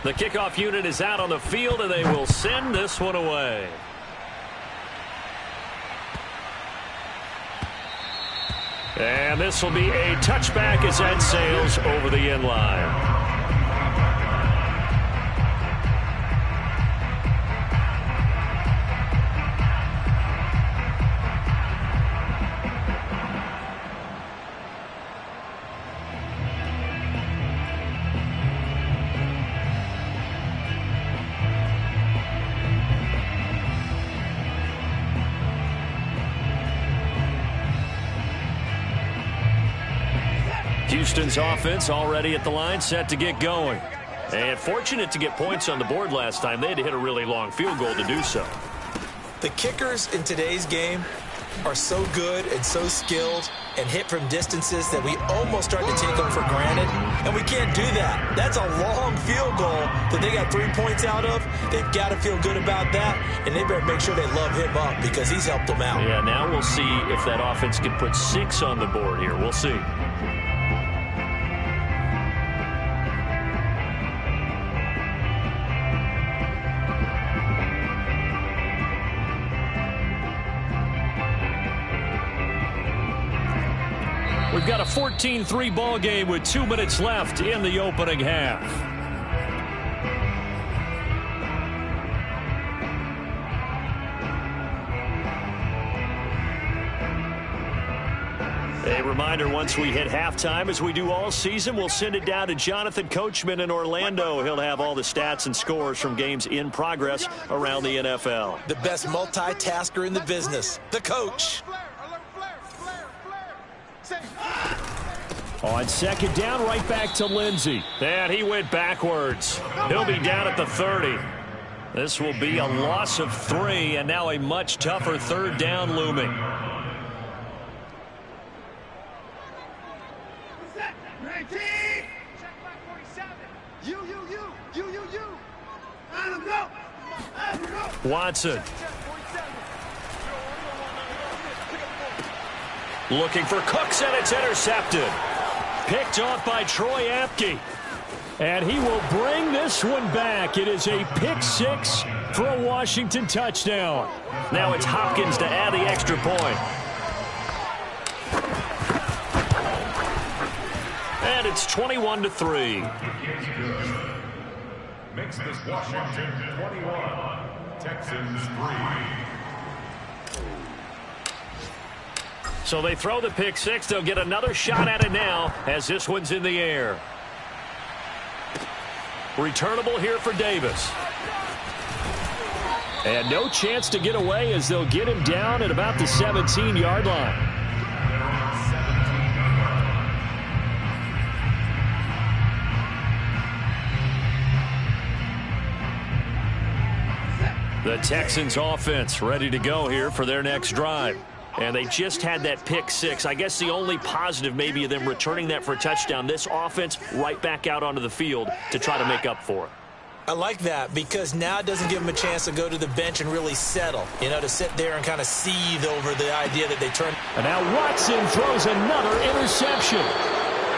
The kickoff unit is out on the field, and they will send this one away. And this will be a touchback as that sails over the end line. Houston's offense already at the line, set to get going. And fortunate to get points on the board last time. They had to hit a really long field goal to do so. The kickers in today's game are so good and so skilled and hit from distances that we almost start to take them for granted. And we can't do that. That's a long field goal that they got 3 points out of. They've got to feel good about that, and they better make sure they love him up because he's helped them out. Yeah, now we'll see if that offense can put 6 on the board here. We'll see. We've got a 14-3 ball game with 2 minutes left in the opening half. A reminder, once we hit halftime, as we do all season, we'll send it down to Jonathan Coachman in Orlando. He'll have all the stats and scores from games in progress around the NFL. The best multitasker in the business, the coach. On second down, right back to Lindsey. And he went backwards. He'll be down at the 30. This will be a loss of 3, and now a much tougher third down looming. Watson. Looking for Cooks, and it's intercepted. Picked off by Troy Apke. And he will bring this one back. It is a pick 6 for a Washington touchdown. Now it's Hopkins to add the extra point. And it's 21-3. Makes this Washington 21, Texans 3. So they throw the pick 6. They'll get another shot at it now as this one's in the air. Returnable here for Davis. And no chance to get away as they'll get him down at about the 17-yard line. The Texans offense ready to go here for their next drive. And they just had that pick 6. I guess the only positive maybe of them returning that for a touchdown. This offense right back out onto the field to try to make up for it. I like that because now it doesn't give them a chance to go to the bench and really settle. You know, to sit there and kind of seethe over the idea that they turn. And now Watson throws another interception.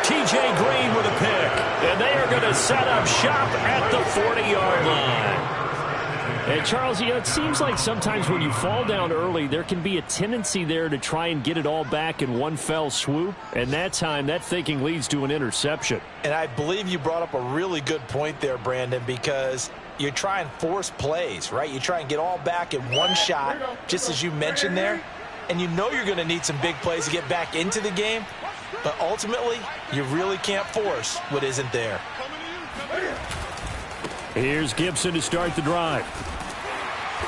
T.J. Green with a pick. And they are going to set up shop at the 40-yard line. And, Charles, you know, it seems like sometimes when you fall down early, there can be a tendency there to try and get it all back in one fell swoop. And that time, that thinking leads to an interception. And I believe you brought up a really good point there, Brandon, because you try and force plays, right? You try and get all back in one shot, just as you mentioned there. And you know you're going to need some big plays to get back into the game. But ultimately, you really can't force what isn't there. Here's Gibson to start the drive.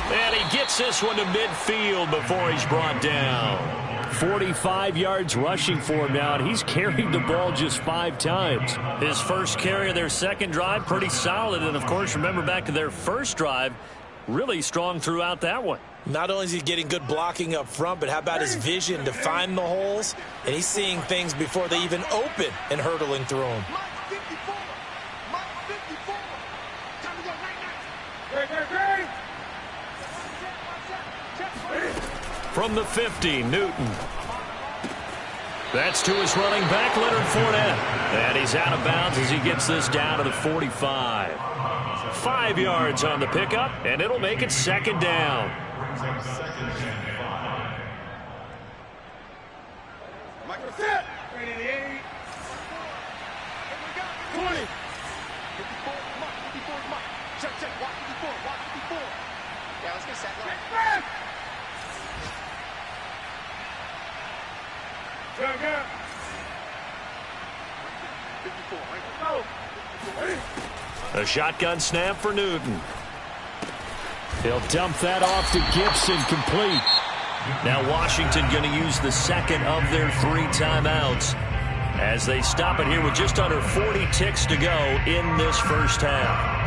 And he gets this one to midfield before he's brought down. 45 yards rushing for him now, and he's carried the ball just 5 times. His first carry of their second drive, pretty solid. And, of course, remember back to their first drive, really strong throughout that one. Not only is he getting good blocking up front, but how about his vision to find the holes? And he's seeing things before they even open and hurtling through them. From the 50, Newton. That's to his running back, Leonard Fournette. And he's out of bounds as he gets this down to the 45. 5 yards on the pickup, and it'll make it second down. A shotgun snap for Newton. He'll dump that off to Gibson, complete. Now Washington going to use the second of their 3 timeouts as they stop it here with just under 40 ticks to go in this first half.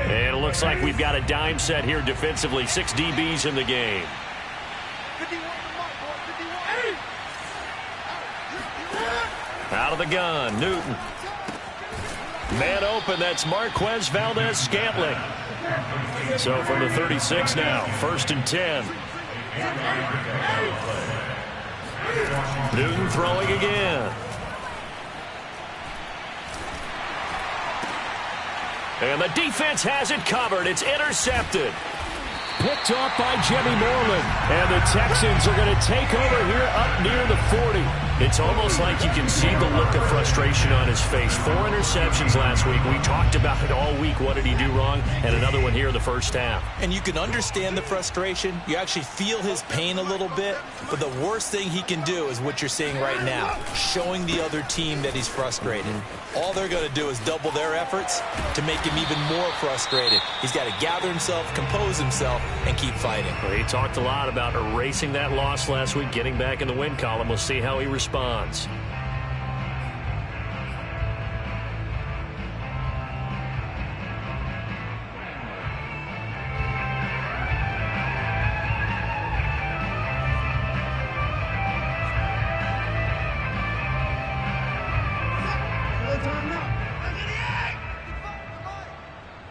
And it looks like we've got a dime set here defensively. 6 DBs in the game. Out of the gun, Newton. Man open, that's Marquez Valdez-Scantling. So from the 36 now, 1st and 10. Newton throwing again. And the defense has it covered. It's intercepted. Picked off by Jimmy Moreland. And the Texans are going to take over here up near the 40. It's almost like you can see the look of frustration on his face. 4 interceptions last week. We talked about it all week. What did he do wrong? And another one here in the first half. And you can understand the frustration. You actually feel his pain a little bit. But the worst thing he can do is what you're seeing right now, showing the other team that he's frustrated. All they're going to do is double their efforts to make him even more frustrated. He's got to gather himself, compose himself, and keep fighting. Well, he talked a lot about erasing that loss last week, getting back in the win column. We'll see how he responds.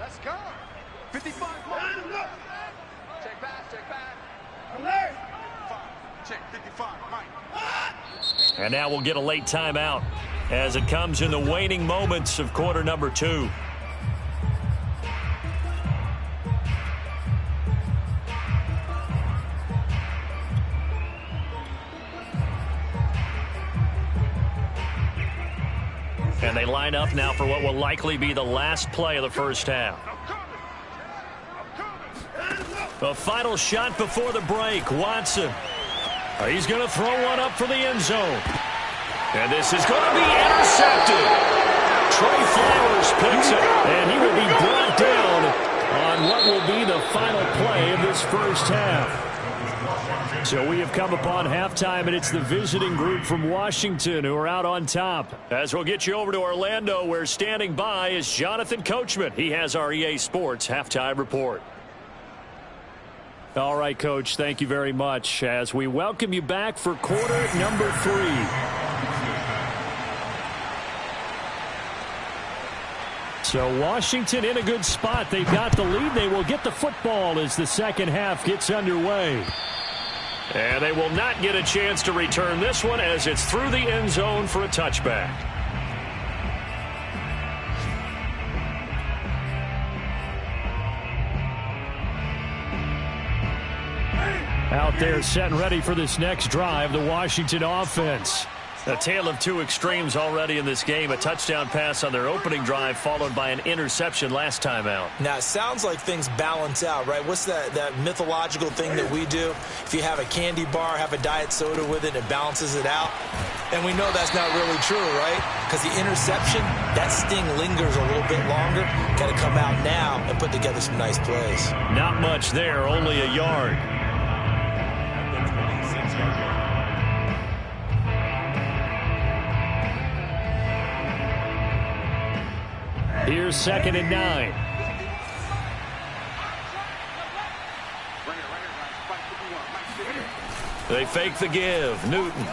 Let's go. 55. Check back, check back. Check 55, Mike. And now we'll get a late timeout as it comes in the waning moments of quarter number 2. And they line up now for what will likely be the last play of the first half. The final shot before the break. Watson. He's going to throw one up for the end zone. And this is going to be intercepted. Trey Flowers picks it, and he will be brought down on what will be the final play of this first half. So we have come upon halftime, and it's the visiting group from Washington who are out on top. As we'll get you over to Orlando, where standing by is Jonathan Coachman. He has our EA Sports halftime report. All right, Coach, thank you very much as we welcome you back for quarter number 3. So Washington in a good spot. They've got the lead. They will get the football as the second half gets underway. And they will not get a chance to return this one as it's through the end zone for a touchback. Out there set and ready for this next drive, the Washington offense. A tale of two extremes already in this game. A touchdown pass on their opening drive followed by an interception last time out. Now, it sounds like things balance out, right? What's that mythological thing that we do? If you have a candy bar, have a diet soda with it, it balances it out. And we know that's not really true, right? Because the interception, that sting lingers a little bit longer. Got to come out now and put together some nice plays. Not much there, only a yard. Here's 2nd and 9. They fake the give. Newton.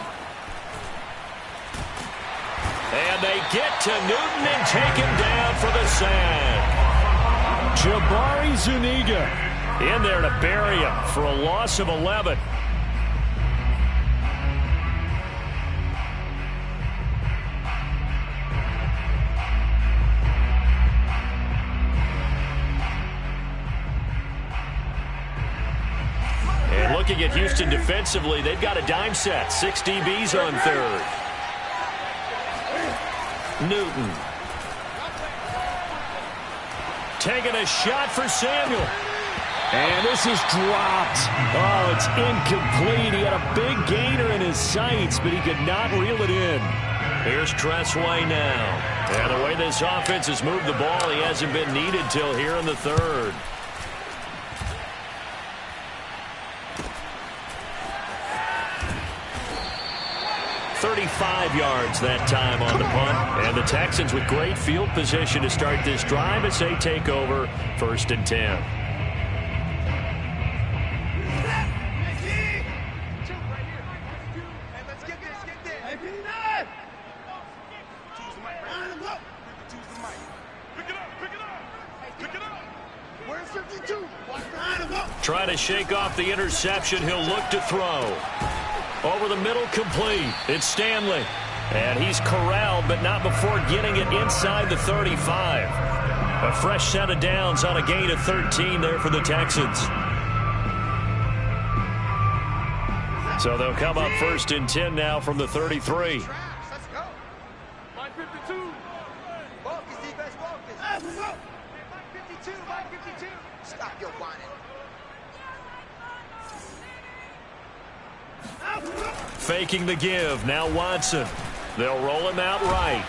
And they get to Newton and take him down for the sack. Jabari Zuniga in there to bury him for a loss of 11. And looking at Houston defensively, they've got a dime set. 6 DBs on third. Newton. Taking a shot for Samuel. And this is dropped. Oh, it's incomplete. He had a big gainer in his sights, but he could not reel it in. Here's Tressway now. And the way this offense has moved the ball, he hasn't been needed till here in the third. "35 yards that time on the punt. And the Texans with great field position to start this drive as they take over 1st and 10. Trying to shake off the interception. He'll look to throw. Over the middle, complete. It's Stanley. And he's corralled, but not before getting it inside the 35. A fresh set of downs on a gain of 13 there for the Texans. So they'll come up 1st and 10 now from the 33. Let's go. Line 52. Focus, defense, focus. Line 52, line 52. Stop your whining. Faking the give. Now Watson. They'll roll him out right.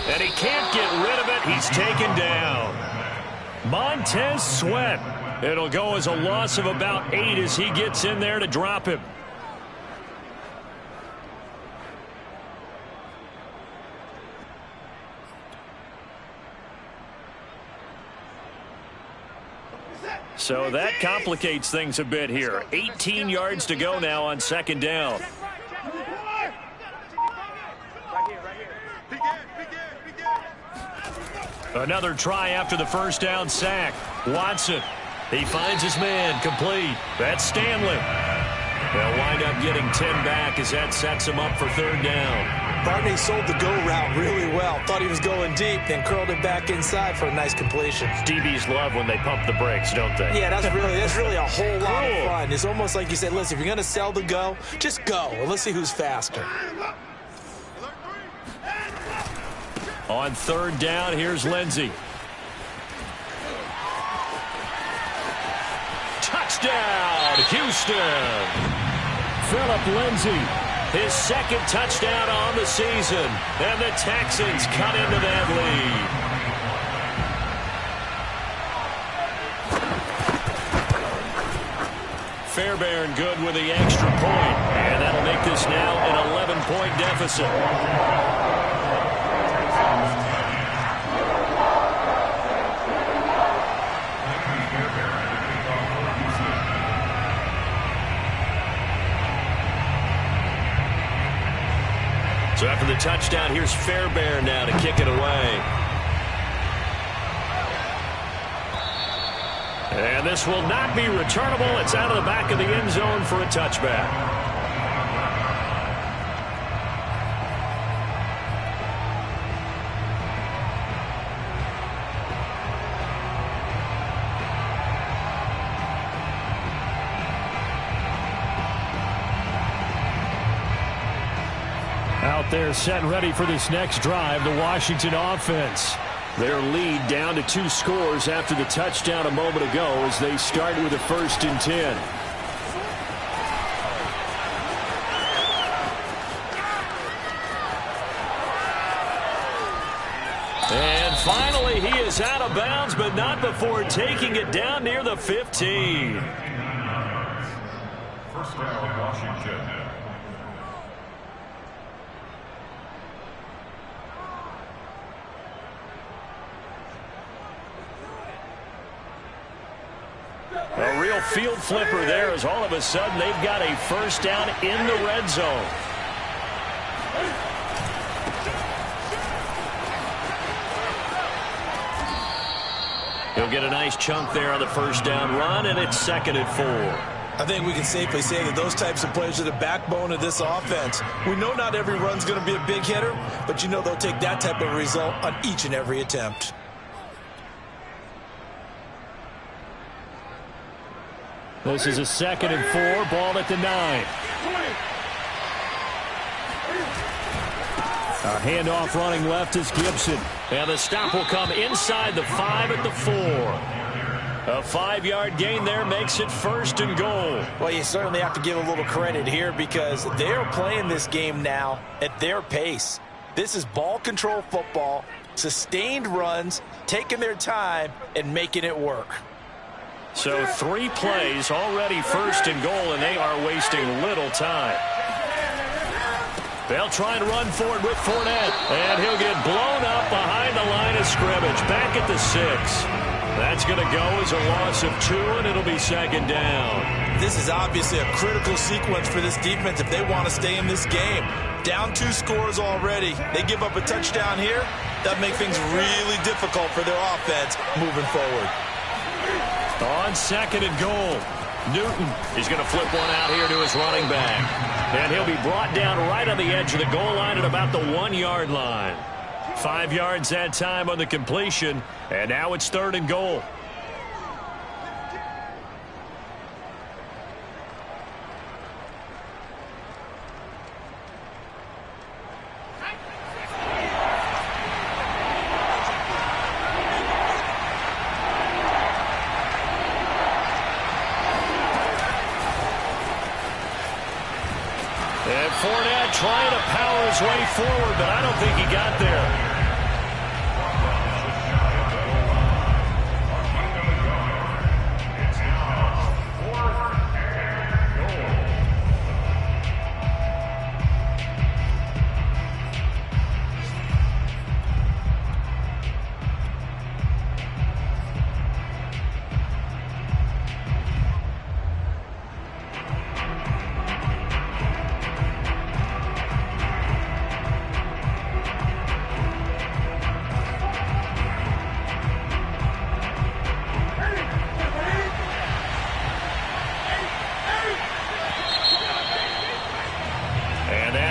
And he can't get rid of it. He's taken down. Montez Sweat. It'll go as a loss of about 8 as he gets in there to drop him. So that complicates things a bit here. 18 yards to go now on 2nd down. Another try after the 1st down sack. Watson. He finds his man. Complete. That's Stanley. They'll wind up getting 10 back as that sets him up for 3rd down. Barney sold the go route really well. Thought he was going deep, then curled it back inside for a nice completion. DBs love when they pump the brakes, don't they? Yeah, that's really a whole lot of fun. It's almost like you said, listen, if you're going to sell the go, just go. And let's see who's faster. On 3rd down, here's Lindsey. Touchdown, Houston. Philip Lindsey. His 2nd touchdown on the season. And the Texans cut into that lead. Fairbairn good with the extra point. And that'll make this now an 11-point deficit. So after the touchdown, here's Fairbairn now to kick it away. And this will not be returnable. It's out of the back of the end zone for a touchback. Out there set ready for this next drive, the Washington offense. Their lead down to 2 scores after the touchdown a moment ago as they start with a 1st and 10. And finally he is out of bounds, but not before taking it down near the 15. 1st down, Washington. A real field flipper there as all of a sudden they've got a 1st down in the red zone. He'll get a nice chunk there on the first down run, and it's 2nd and 4. I think we can safely say that those types of players are the backbone of this offense. We know not every run's going to be a big hitter, but you know they'll take that type of result on each and every attempt. This is a 2nd and 4, ball at the 9. A handoff running left is Gibson. And the stop will come inside the 5 at the 4. A 5-yard gain there makes it 1st and goal. Well, you certainly have to give a little credit here because they're playing this game now at their pace. This is ball control football, sustained runs, taking their time, and making it work. So 3 plays, already 1st and goal, and they are wasting little time. They'll try and run forward with Fournette, and he'll get blown up behind the line of scrimmage, back at the 6. That's going to go as a loss of 2, and it'll be 2nd down. This is obviously a critical sequence for this defense if they want to stay in this game. Down 2 scores already. They give up a touchdown here. That makes things really difficult for their offense moving forward. On 2nd and goal, Newton is going to flip one out here to his running back. And he'll be brought down right on the edge of the goal line at about the 1-yard line. 5 yards that time on the completion, and now it's 3rd and goal. And Fournette trying to power his way forward, but I don't think he got there.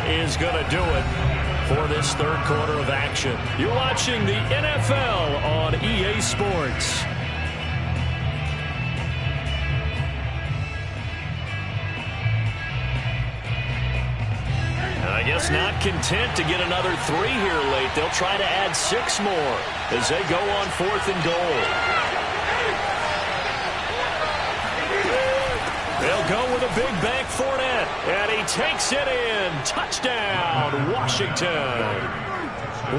Is going to do it for this 3rd quarter of action. You're watching the NFL on EA Sports. And I guess not content to get another 3 here late. They'll try to add 6 more as they go on 4th and goal. They'll go with a big bank Fournette, and he takes it in. Touchdown, Washington.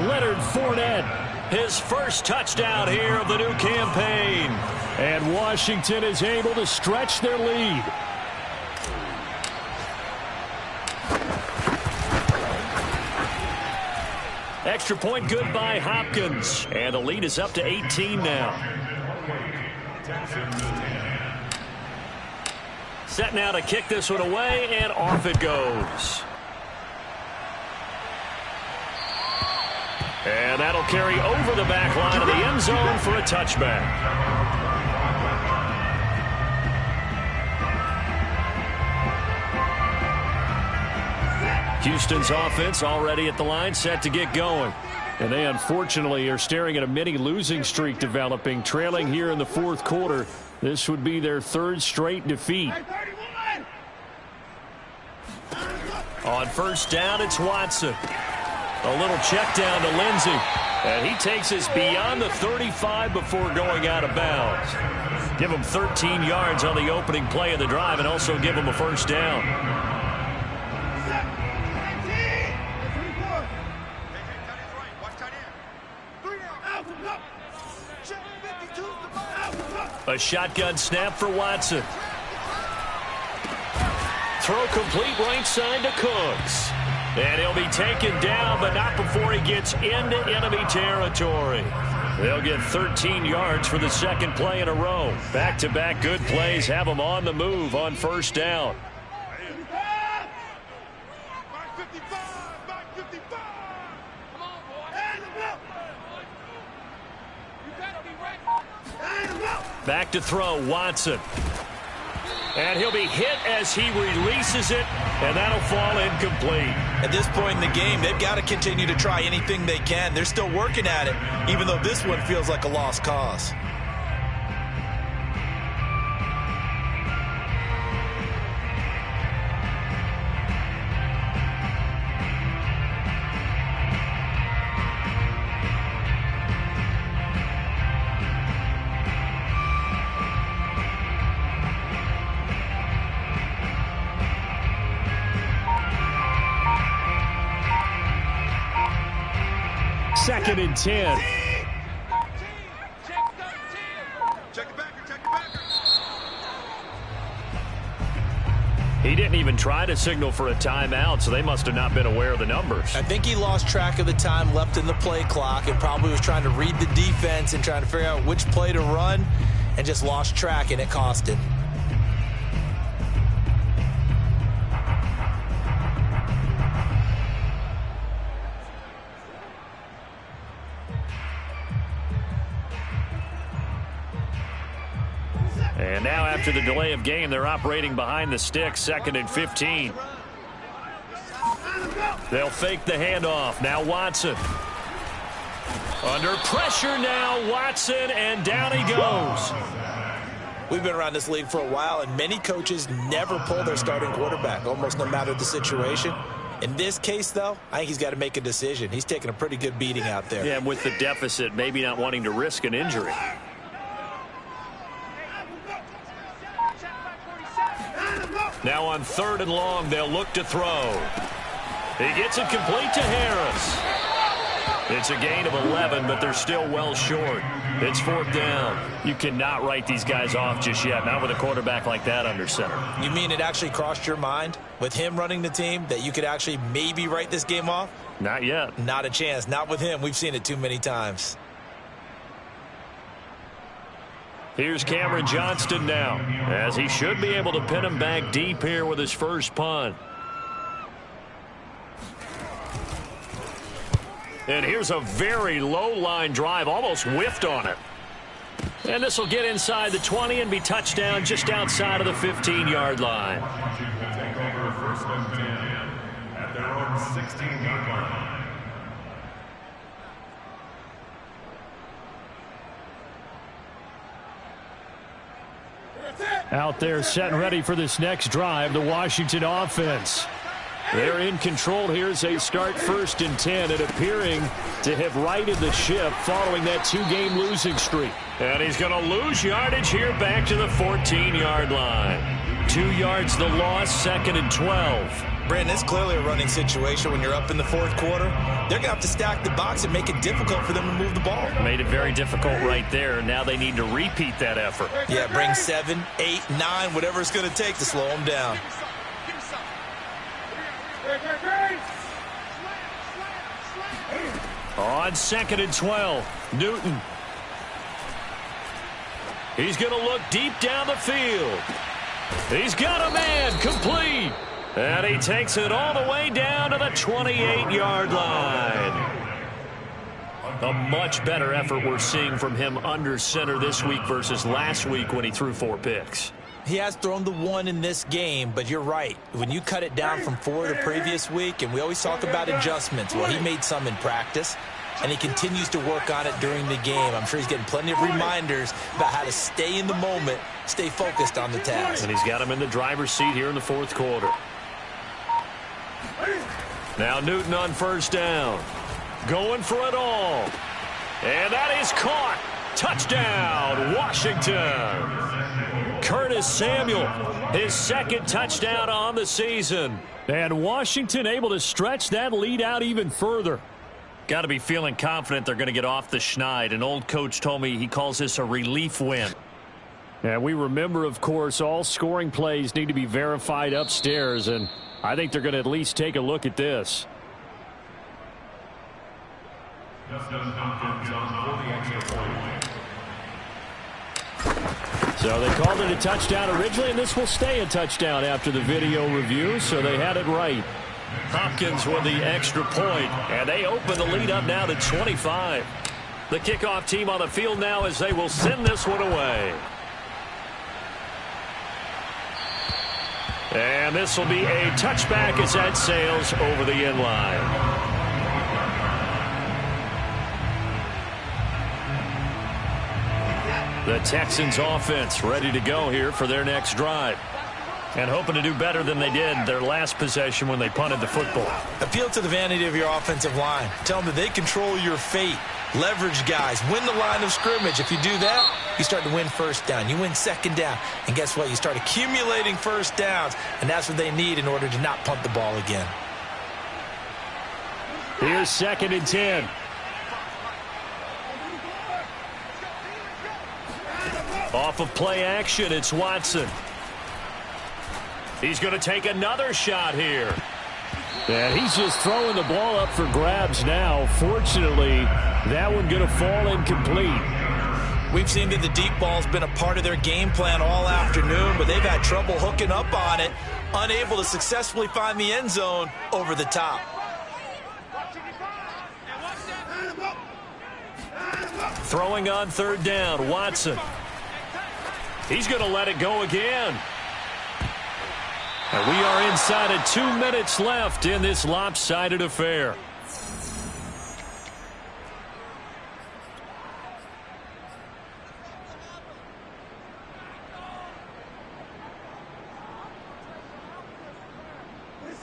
Leonard Fournette, his first touchdown here of the new campaign. And Washington is able to stretch their lead. Extra point good by Hopkins, and the lead is up to 18 now. Set now to kick this one away, and off it goes. And that'll carry over the back line of the end zone for a touchback. Houston's offense already at the line, set to get going. And they unfortunately are staring at a mini losing streak developing, trailing here in the 4th quarter. This would be their 3rd straight defeat. On first down, it's Watson. A little check down to Lindsey. And he takes us beyond the 35 before going out of bounds. Give him 13 yards on the opening play of the drive and also give him a first down. A shotgun snap for Watson. Throw complete right side to Cooks. And he'll be taken down, but not before he gets into enemy territory. They'll get 13 yards for the 2nd play in a row. Back-to-back good plays have them on the move on first down. Back to throw, Watson. And he'll be hit as he releases it, and that'll fall incomplete. At this point in the game, they've got to continue to try anything they can. They're still working at it, even though this one feels like a lost cause. Second and 10. Check the backer, check the backer. He didn't even try to signal for a timeout, so they must have not been aware of the numbers. I think he lost track of the time left in the play clock and probably was trying to read the defense and trying to figure out which play to run and just lost track, and it cost him. And now after the delay of game, they're operating behind the sticks, 2nd and 15. They'll fake the handoff. Now Watson. Under pressure now, Watson, and down he goes. We've been around this league for a while, and many coaches never pull their starting quarterback, almost no matter the situation. In this case, though, I think he's got to make a decision. He's taking a pretty good beating out there. Yeah, and with the deficit, maybe not wanting to risk an injury. Now on 3rd and long, they'll look to throw. He gets it complete to Harris. It's a gain of 11, but they're still well short. It's 4th down. You cannot write these guys off just yet, not with a quarterback like that under center. You mean it actually crossed your mind with him running the team that you could actually maybe write this game off? Not yet. Not a chance. Not with him. We've seen it too many times. Here's Cameron Johnston now, as he should be able to pin him back deep here with his first punt. And here's a very low line drive, almost whiffed on it. And this will get inside the 20 and be touchdown just outside of the 15-yard line. Washington will take over 1st and 10 at their own 16-yard line. Out there set and ready for this next drive, the Washington offense. They're in control here as they start 1st and 10 and appearing to have righted the ship following that 2-game losing streak. And he's going to lose yardage here back to the 14-yard line. 2 yards the loss, 2nd and 12. Brandon, it's clearly a running situation when you're up in the 4th quarter. They're going to have to stack the box and make it difficult for them to move the ball. Made it very difficult right there. Now they need to repeat that effort. Yeah, bring 7, 8, 9, whatever it's going to take to slow them down. On 2nd and 12, Newton. He's going to look deep down the field. He's got a man, complete. And he takes it all the way down to the 28-yard line. A much better effort we're seeing from him under center this week versus last week when he threw 4 picks. He has thrown the 1 in this game, but you're right. When you cut it down from 4 the previous week, and we always talk about adjustments, well, he made some in practice, and he continues to work on it during the game. I'm sure he's getting plenty of reminders about how to stay in the moment, stay focused on the task. And he's got him in the driver's seat here in the 4th quarter. Now Newton on 1st down. Going for it all. And that is caught. Touchdown, Washington. Curtis Samuel, his 2nd touchdown on the season. And Washington able to stretch that lead out even further. Got to be feeling confident they're going to get off the schneid. An old coach told me he calls this a relief win. And we remember, of course, all scoring plays need to be verified upstairs, and I think they're going to at least take a look at this. So they called it a touchdown originally, and this will stay a touchdown after the video review, so they had it right. Hopkins with the extra point, and they open the lead up now to 25. The kickoff team on the field now as they will send this one away. And this will be a touchback as that sails over the end line. The Texans offense ready to go here for their next drive. And hoping to do better than they did their last possession when they punted the football. Appeal to the vanity of your offensive line. Tell them that they control your fate. Leverage guys. Win the line of scrimmage. If you do that, you start to win first down. You win second down. And guess what? You start accumulating first downs. And that's what they need in order to not punt the ball again. Here's 2nd and 10. Off of play action, it's Watson. He's going to take another shot here. And he's just throwing the ball up for grabs now. Fortunately, that one going to fall incomplete. We've seen that the deep ball's been a part of their game plan all afternoon, but they've had trouble hooking up on it, unable to successfully find the end zone over the top. Throwing on 3rd down, Watson. He's going to let it go again. And we are inside of 2 minutes left in this lopsided affair.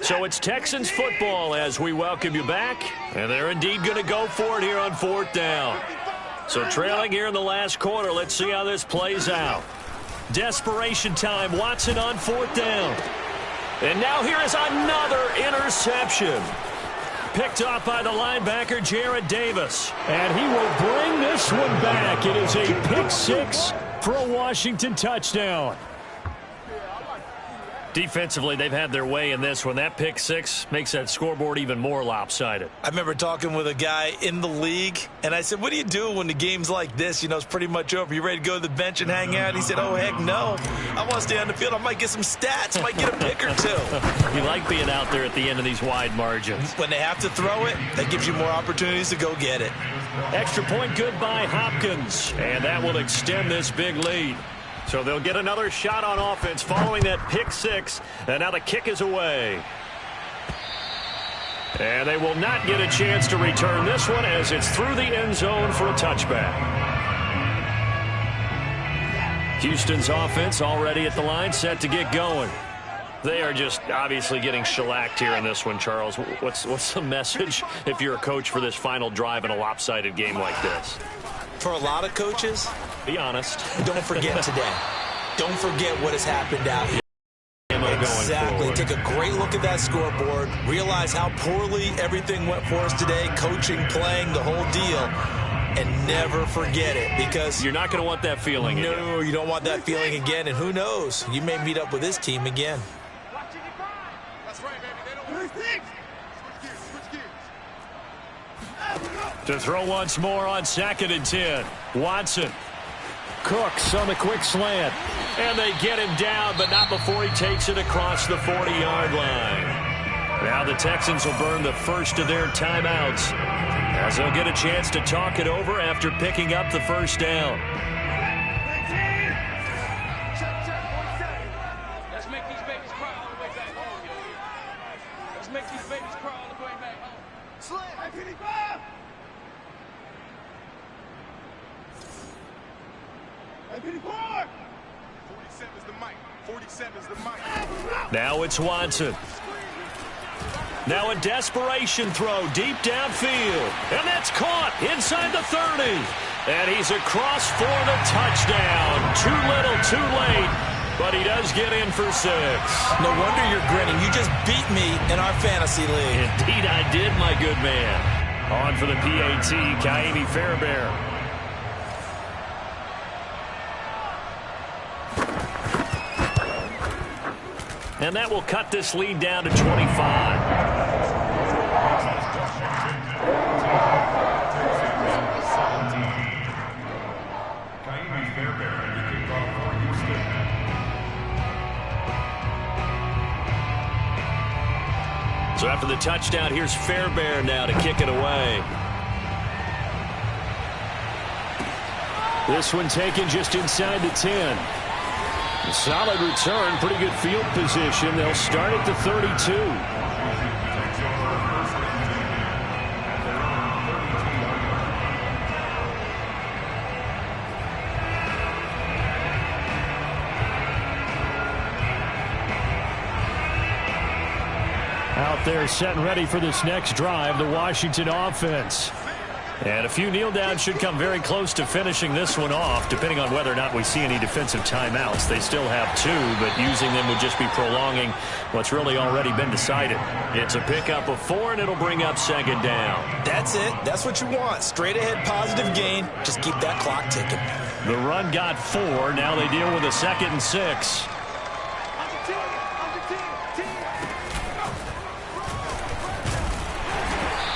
So it's Texans football as we welcome you back. And they're indeed going to go for it here on 4th down. So trailing here in the last quarter, let's see how this plays out. Desperation time, Watson on 4th down. And now here is another interception. Picked off by the linebacker, Jared Davis. And he will bring this one back. It is a pick 6 for a Washington touchdown. Defensively, they've had their way in this one. That pick 6 makes that scoreboard even more lopsided. I remember talking with a guy in the league, and I said, what do you do when the game's like this? You know, it's pretty much over. You ready to go to the bench and hang out? He said, oh, heck no. I want to stay on the field. I might get some stats. I might get a pick or two. You like being out there at the end of these wide margins. When they have to throw it, that gives you more opportunities to go get it. Extra point good by Hopkins, and that will extend this big lead. So they'll get another shot on offense following that pick 6, and now the kick is away. And they will not get a chance to return this one as it's through the end zone for a touchback. Houston's offense already at the line, set to get going. They are just obviously getting shellacked here in this one, Charles. What's the message if you're a coach for this final drive in a lopsided game like this? For a lot of coaches, be honest. Don't forget today. Don't forget what has happened out here. Exactly. Take a great look at that scoreboard. Realize how poorly everything went for us today. Coaching, playing, the whole deal. And never forget it, because you're not going to want that feeling again. No, you don't want that feeling again. And who knows? You may meet up with this team again. That's right, baby. They don't want switch gears. To throw once more on 2nd and 10. Watson. Cooks on the quick slant. And they get him down, but not before he takes it across the 40-yard line. Now the Texans will burn the first of their timeouts, as they'll get a chance to talk it over after picking up the first down. Let's make these babies cry all the way back home, yo. Let's make these babies cry all the way back home. Slam! Hey, 47 is the mic. 47 is the mic. Now it's Watson. Now a desperation throw deep downfield. And that's caught inside the 30. And he's across for the touchdown. Too little, too late. But he does get in for 6. No wonder you're grinning. You just beat me in our fantasy league. Indeed I did, my good man. On for the PAT, Kaimi Fairbairn. And that will cut this lead down to 25. So after the touchdown, here's Fairbairn now to kick it away. This one taken just inside the 10. Solid return, pretty good field position. They'll start at the 32. Out there set and ready for this next drive, the Washington offense. And a few kneel downs should come very close to finishing this one off, depending on whether or not we see any defensive timeouts. They still have 2, but using them would just be prolonging what's really already been decided. It's a pickup of 4, and it'll bring up second down. That's it. That's what you want. Straight ahead positive gain. Just keep that clock ticking. The run got 4. Now they deal with a 2nd and 6.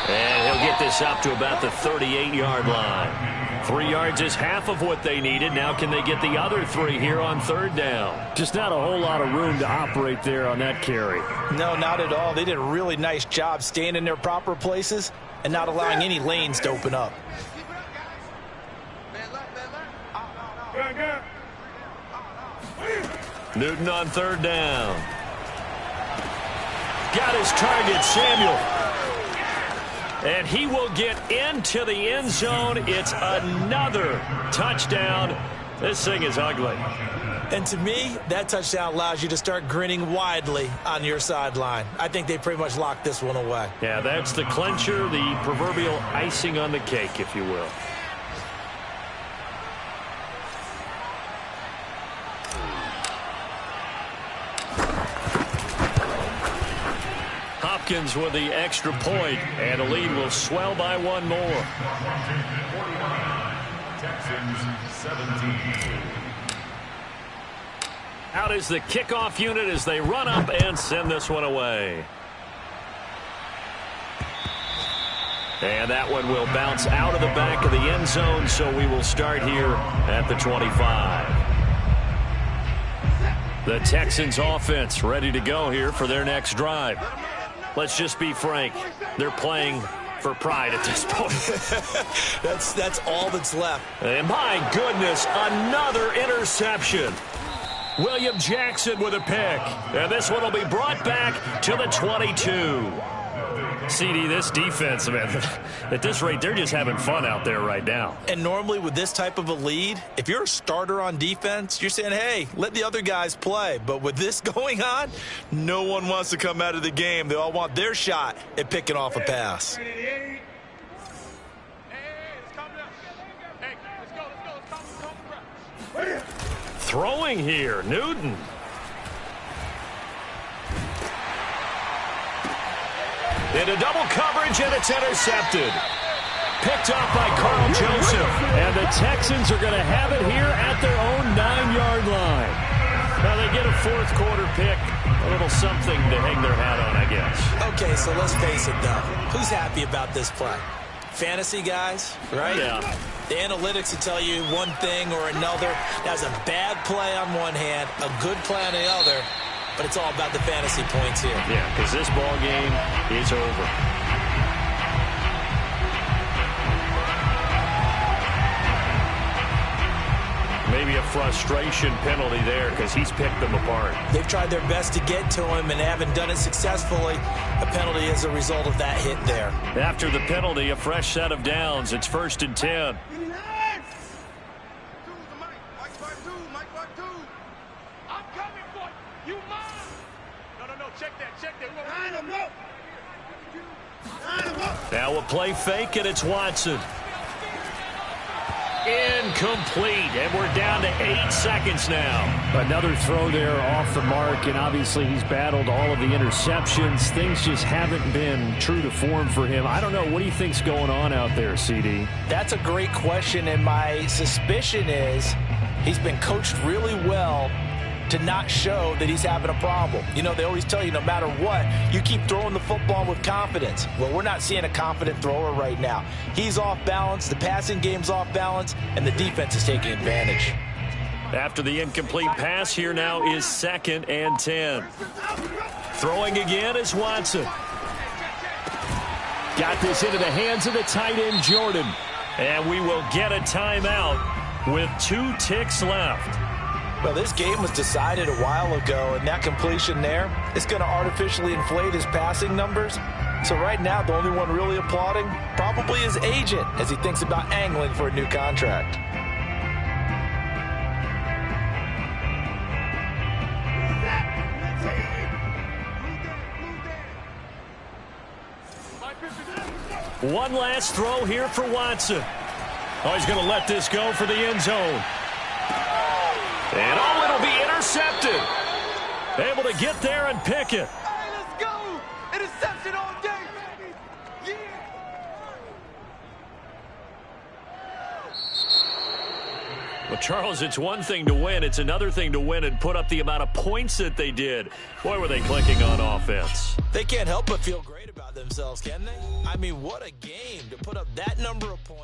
And he'll get this up to about the 38-yard line. 3 yards is half of what they needed. Now can they get the other 3 here on 3rd down? Just not a whole lot of room to operate there on that carry. No, not at all. They did a really nice job staying in their proper places and not allowing any lanes to open up. Newton on 3rd down. Got his target, Samuel. And he will get into the end zone. It's another touchdown. This thing is ugly. And to me, that touchdown allows you to start grinning widely on your sideline. I think they pretty much locked this one away. Yeah, that's the clincher, the proverbial icing on the cake, if you will. Hopkins with the extra point, and the lead will swell by 1 more. Texans 17. Out is the kickoff unit as they run up and send this one away. And that one will bounce out of the back of the end zone, so we will start here at the 25. The Texans offense ready to go here for their next drive. Let's just be frank. They're playing for pride at this point. That's all that's left. And my goodness, another interception. William Jackson with a pick. And this one will be brought back to the 22. CD, this defense, man, at this rate, they're just having fun out there right now. And normally with this type of a lead, if you're a starter on defense, you're saying, hey, let the other guys play. But with this going on, no one wants to come out of the game. They all want their shot at picking off a pass. Throwing here, Newton. Into double coverage, and it's intercepted. Picked up by Carl Joseph. And the Texans are going to have it here at their own 9-yard line. Now they get a 4th quarter pick. A little something to hang their hat on, I guess. Okay, so let's face it, though. Who's happy about this play? Fantasy guys, right? Yeah. The analytics will tell you one thing or another. That's a bad play on one hand, a good play on the other. But it's all about the fantasy points here. Yeah, because this ball game is over. Maybe a frustration penalty there because he's picked them apart. They've tried their best to get to him and haven't done it successfully. A penalty as a result of that hit there. After the penalty, a fresh set of downs. It's 1st and 10. Now a play fake, and it's Watson. Incomplete, and we're down to 8 seconds now. Another throw there off the mark, and obviously he's battled all of the interceptions. Things just haven't been true to form for him. I don't know. What do you think's going on out there, CD? That's a great question, and my suspicion is he's been coached really well to not show that he's having a problem. You know, they always tell you no matter what, you keep throwing the football with confidence. Well, we're not seeing a confident thrower right now. He's off balance, the passing game's off balance, and the defense is taking advantage. After the incomplete pass, here now is 2nd and 10. Throwing again is Watson. Got this into the hands of the tight end, Jordan. And we will get a timeout with 2 ticks left. Well, this game was decided a while ago, and that completion there is going to artificially inflate his passing numbers. So right now, the only one really applauding probably his agent as he thinks about angling for a new contract. One last throw here for Watson. Oh, he's going to let this go for the end zone. And oh, it'll be intercepted. Able to get there and pick it. Hey, let's go! Interception all day, baby! Yeah! Well, Charles, it's one thing to win. It's another thing to win and put up the amount of points that they did. Boy, were they clicking on offense. They can't help but feel great about themselves, can they? I mean, what a game to put up that number of points.